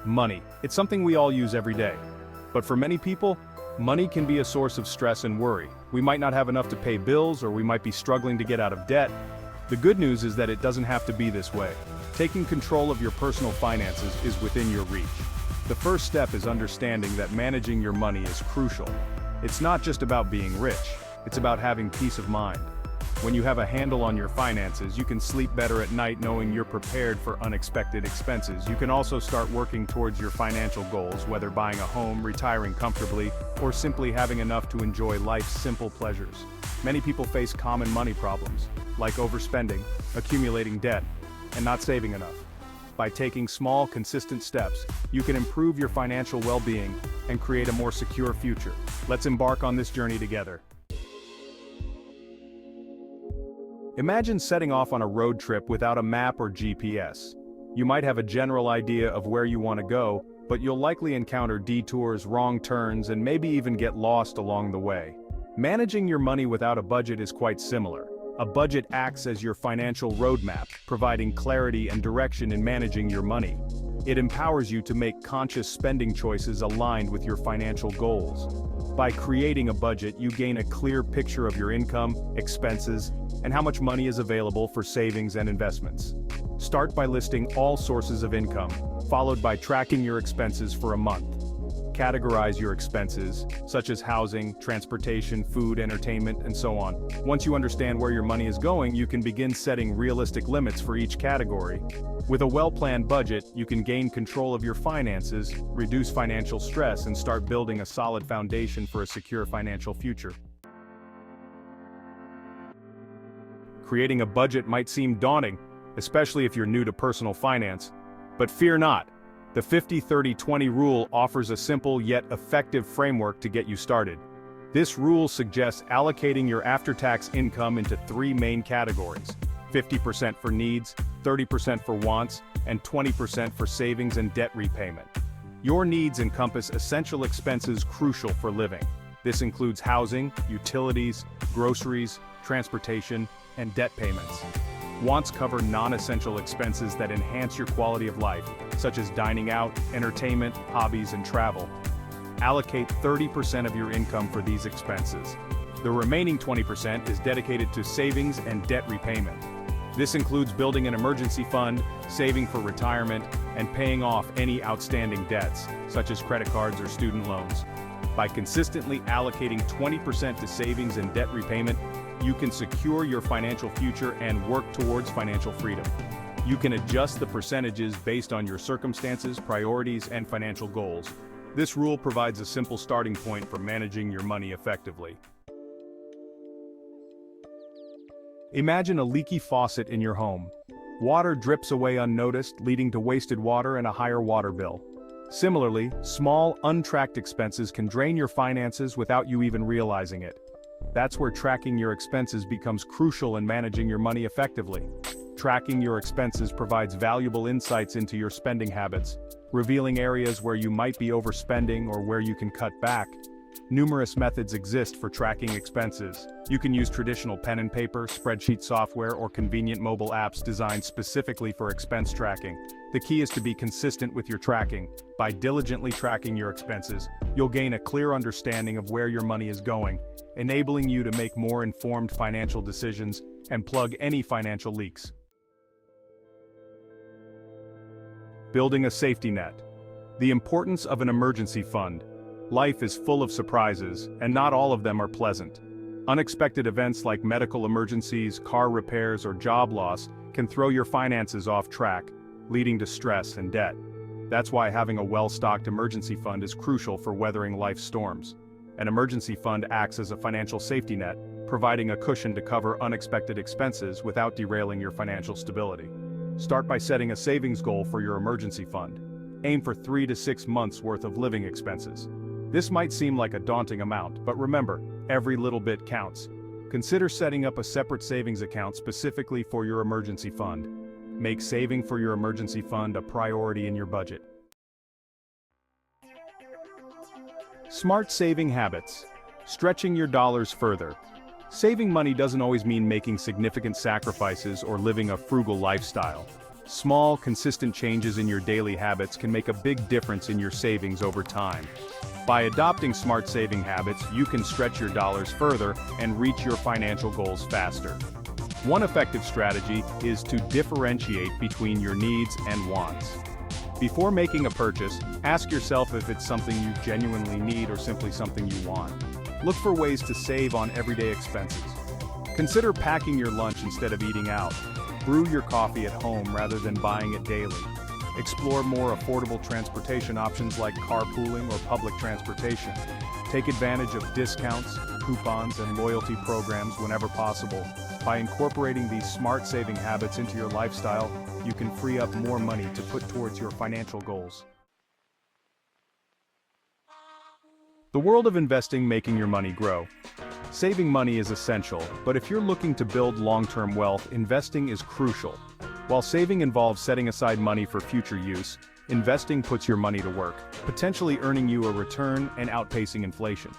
Money. It's something we all use every day. But for many people, money can be a source of stress and worry. We might not have enough to pay bills, or we might be struggling to get out of debt. The good news is that it doesn't have to be this way. Taking control of your personal finances is within your reach. The first step is understanding that managing your money is crucial. It's not just about being rich, it's about having peace of mind. When you have a handle on your finances, you can sleep better at night knowing you're prepared for unexpected expenses. You can also start working towards your financial goals, whether buying a home, retiring comfortably, or simply having enough to enjoy life's simple pleasures. Many people face common money problems, like overspending, accumulating debt, and not saving enough. By taking small, consistent steps, you can improve your financial well-being and create a more secure future. Let's embark on this journey together. Imagine setting off on a road trip without a map or GPS. You might have a general idea of where you want to go, but you'll likely encounter detours, wrong turns, and maybe even get lost along the way. Managing your money without a budget is quite similar. A budget acts as your financial roadmap, providing clarity and direction in managing your money. It empowers you to make conscious spending choices aligned with your financial goals. By creating a budget, you gain a clear picture of your income, expenses, and how much money is available for savings and investments. Start by listing all sources of income, followed by tracking your expenses for a month. Categorize your expenses, such as housing, transportation, food, entertainment, and so on. Once you understand where your money is going, you can begin setting realistic limits for each category. With a well-planned budget, you can gain control of your finances, reduce financial stress, and start building a solid foundation for a secure financial future. Creating a budget might seem daunting, especially if you're new to personal finance. But fear not. The 50-30-20 rule offers a simple yet effective framework to get you started. This rule suggests allocating your after-tax income into three main categories: 50% for needs, 30% for wants, and 20% for savings and debt repayment. Your needs encompass essential expenses crucial for living. This includes housing, utilities, groceries, transportation, and debt payments. Wants cover non-essential expenses that enhance your quality of life, such as dining out, entertainment, hobbies, and travel. Allocate 30% of your income for these expenses. The remaining 20% is dedicated to savings and debt repayment. This includes building an emergency fund, saving for retirement, and paying off any outstanding debts, such as credit cards or student loans. By consistently allocating 20% to savings and debt repayment, you can secure your financial future and work towards financial freedom. You can adjust the percentages based on your circumstances, priorities, and financial goals. This rule provides a simple starting point for managing your money effectively. Imagine a leaky faucet in your home. Water drips away unnoticed, leading to wasted water and a higher water bill. Similarly, small, untracked expenses can drain your finances without you even realizing it. That's where tracking your expenses becomes crucial in managing your money effectively. Tracking your expenses provides valuable insights into your spending habits, revealing areas where you might be overspending or where you can cut back. Numerous methods exist for tracking expenses. You can use traditional pen and paper, spreadsheet software, or convenient mobile apps designed specifically for expense tracking. The key is to be consistent with your tracking. By diligently tracking your expenses, you'll gain a clear understanding of where your money is going, enabling you to make more informed financial decisions and plug any financial leaks. Building a safety net. The importance of an emergency fund. Life is full of surprises, and not all of them are pleasant. Unexpected events like medical emergencies, car repairs, or job loss can throw your finances off track, leading to stress and debt. That's why having a well-stocked emergency fund is crucial for weathering life's storms. An emergency fund acts as a financial safety net, providing a cushion to cover unexpected expenses without derailing your financial stability. Start by setting a savings goal for your emergency fund. Aim for 3 to 6 months' worth of living expenses. This might seem like a daunting amount, but remember, every little bit counts. Consider setting up a separate savings account specifically for your emergency fund. Make saving for your emergency fund a priority in your budget. Smart saving habits. Stretching your dollars further. Saving money doesn't always mean making significant sacrifices or living a frugal lifestyle. Small, consistent changes in your daily habits can make a big difference in your savings over time. By adopting smart saving habits, you can stretch your dollars further and reach your financial goals faster. One effective strategy is to differentiate between your needs and wants. Before making a purchase, ask yourself if it's something you genuinely need or simply something you want. Look for ways to save on everyday expenses. Consider packing your lunch instead of eating out. Brew your coffee at home rather than buying it daily. Explore more affordable transportation options like carpooling or public transportation. Take advantage of discounts, coupons, and loyalty programs whenever possible. By incorporating these smart saving habits into your lifestyle, you can free up more money to put towards your financial goals. The world of investing making your money grow. Saving money is essential, but if you're looking to build long-term wealth, investing is crucial. While saving involves setting aside money for future use, investing puts your money to work, potentially earning you a return and outpacing inflation.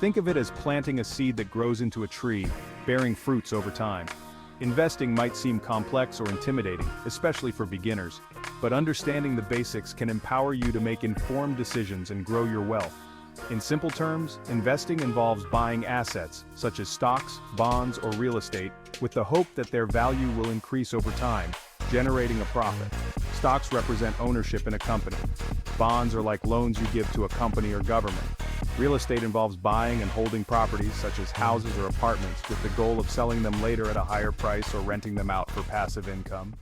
Think of it as planting a seed that grows into a tree, bearing fruits over time. Investing might seem complex or intimidating, especially for beginners, but understanding the basics can empower you to make informed decisions and grow your wealth. In simple terms, investing involves buying assets, such as stocks, bonds, or real estate, with the hope that their value will increase over time, generating a profit. Stocks represent ownership in a company. Bonds are like loans you give to a company or government. Real estate involves buying and holding properties such as houses or apartments with the goal of selling them later at a higher price or renting them out for passive income.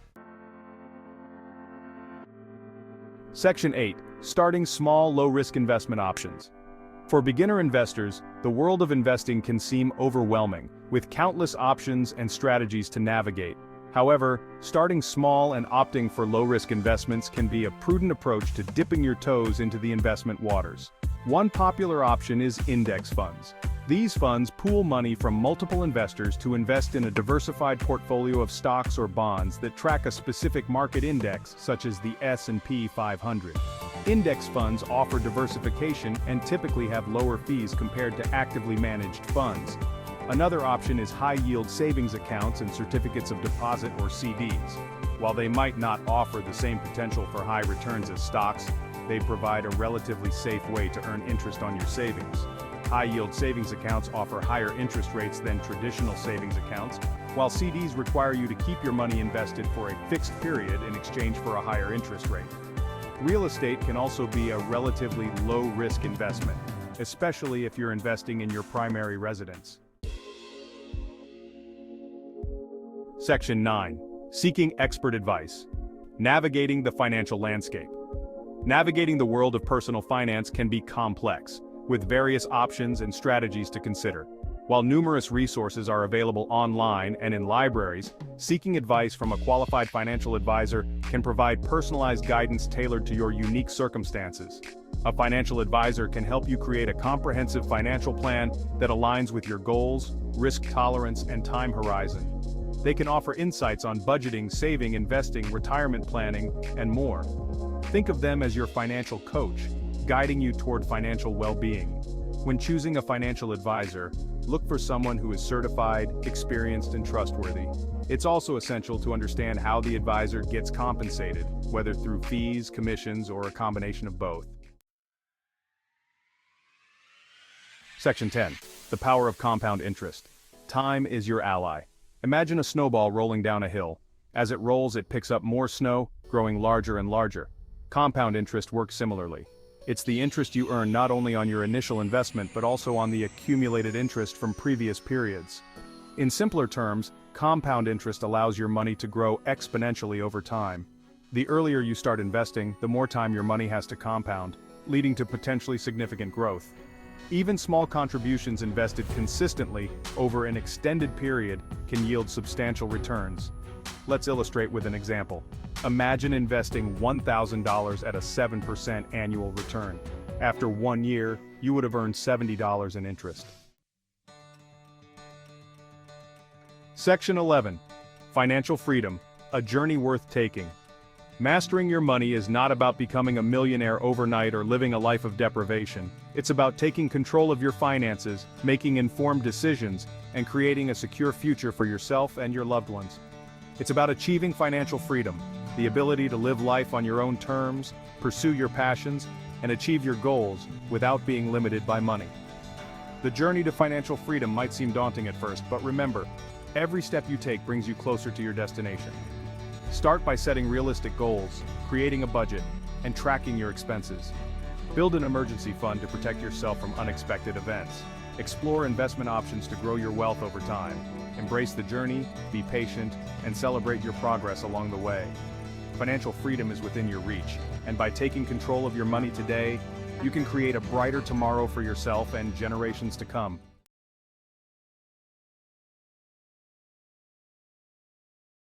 Section 8. Starting small, low-risk investment options. For beginner investors, the world of investing can seem overwhelming, with countless options and strategies to navigate. However, starting small and opting for low-risk investments can be a prudent approach to dipping your toes into the investment waters. One popular option is index funds. These funds pool money from multiple investors to invest in a diversified portfolio of stocks or bonds that track a specific market index, such as the S&P 500. Index funds offer diversification and typically have lower fees compared to actively managed funds. Another option is high-yield savings accounts and certificates of deposit or CDs. While they might not offer the same potential for high returns as stocks, they provide a relatively safe way to earn interest on your savings. High-yield savings accounts offer higher interest rates than traditional savings accounts, while CDs require you to keep your money invested for a fixed period in exchange for a higher interest rate. Real estate can also be a relatively low-risk investment, especially if you're investing in your primary residence. Section 9. Seeking expert advice. Navigating the financial landscape. Navigating the world of personal finance can be complex, with various options and strategies to consider. While numerous resources are available online and in libraries, seeking advice from a qualified financial advisor can provide personalized guidance tailored to your unique circumstances. A financial advisor can help you create a comprehensive financial plan that aligns with your goals, risk tolerance, and time horizon. They can offer insights on budgeting, saving, investing, retirement planning, and more. Think of them as your financial coach, guiding you toward financial well-being. When choosing a financial advisor, look for someone who is certified, experienced, and trustworthy. It's also essential to understand how the advisor gets compensated, whether through fees, commissions, or a combination of both. Section 10. The power of compound interest. Time is your ally. Imagine a snowball rolling down a hill. As it rolls, it picks up more snow, growing larger and larger. Compound interest works similarly. It's the interest you earn not only on your initial investment but also on the accumulated interest from previous periods. In simpler terms, compound interest allows your money to grow exponentially over time. The earlier you start investing, the more time your money has to compound, leading to potentially significant growth. Even small contributions invested consistently over an extended period can yield substantial returns. Let's illustrate with an example. Imagine investing $1,000 at a 7% annual return. After 1 year, you would have earned $70 in interest. Section 11. Financial freedom, a journey worth taking. Mastering your money is not about becoming a millionaire overnight or living a life of deprivation. It's about taking control of your finances, making informed decisions, and creating a secure future for yourself and your loved ones. It's about achieving financial freedom, The ability to live life on your own terms, pursue your passions, and achieve your goals without being limited by money. The journey to financial freedom might seem daunting at first, but remember, every step you take brings you closer to your destination. Start by setting realistic goals, creating a budget, and tracking your expenses. Build an emergency fund to protect yourself from unexpected events. Explore investment options to grow your wealth over time. Embrace the journey, be patient, and celebrate your progress along the way. Financial freedom is within your reach, and by taking control of your money today, you can create a brighter tomorrow for yourself and generations to come.